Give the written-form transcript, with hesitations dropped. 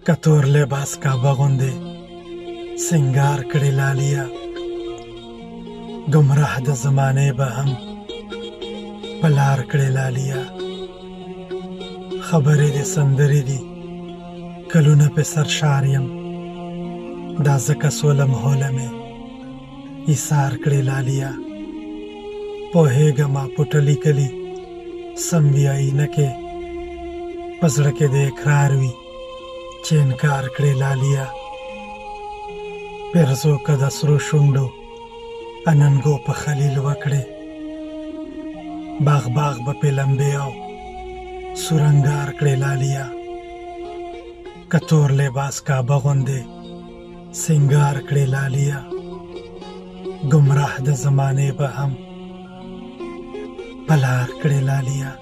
کتور لباس کعبه غوندې سنگار کړې لالیا، گمراه د زمانې به هم پلار کړې لالیا. خبرې دې سندرې دي کلونه په سرشار یم، دا ځکه سوله مهوله مې ایثار کړې لالیا. پوهېږمه پټه لیکلي سم وي آیینه کې، په زړه کې د اقرار وي چې انکار کړې لالیا. پرزو که د سرو شونډو اننګو په خلیل وکړې، باغ باغ به پې لمبې او سورنګار کړې لالیا. که تور لباس کعبه غوندې سنگار کړې لالیا، گمراه د زمانې به هم پلار کړې لالیا.